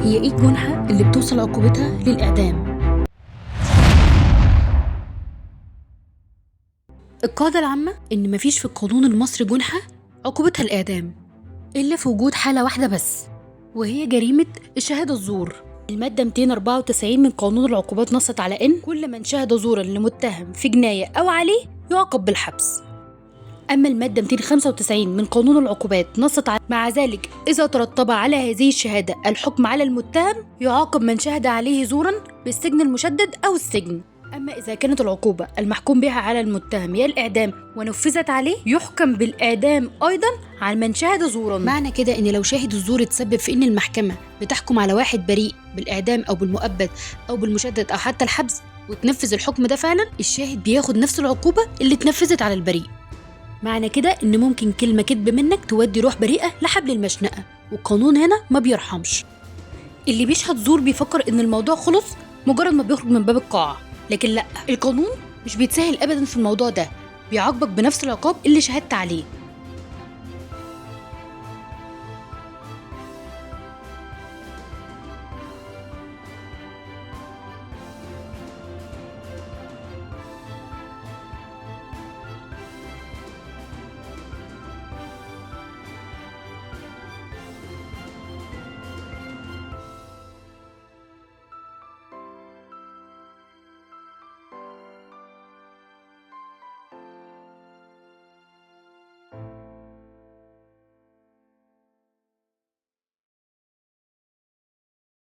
هي ايه الجنحة اللي بتوصل عقوبتها للإعدام؟ القاعدة العامة إن مفيش في القانون المصري جنحة عقوبتها الإعدام إلا في وجود حالة واحدة بس، وهي جريمة الشهادة الزور. المادة 294 من قانون العقوبات نصت على إن كل من شهد زورا لمتهم في جناية أو عليه يعاقب بالحبس. أما المادة 295 من قانون العقوبات نصت على مع ذلك إذا ترتب على هذه الشهادة الحكم على المتهم يعاقب من شهد عليه زورا بالسجن المشدد أو السجن. أما إذا كانت العقوبة المحكوم بها على المتهم هي الإعدام ونفذت عليه يحكم بالإعدام أيضا على من شهد زورا. معنى كده إن لو شاهد الزور اتسبب في إن المحكمة بتحكم على واحد بريء بالإعدام أو بالمؤبد أو بالمشدد أو حتى الحبس وتنفذ الحكم ده فعلا، الشاهد بياخد نفس العقوبة اللي اتنفذت على البريء. معنى كده إن ممكن كلمة كذب منك تودي روح بريئة لحبل المشنقة، والقانون هنا ما بيرحمش. اللي بيشهد زور بيفكر إن الموضوع خلص مجرد ما بيخرج من باب القاعة، لكن لأ، القانون مش بيتساهل أبدا في الموضوع ده، بيعاقبك بنفس العقاب اللي شهدت عليه.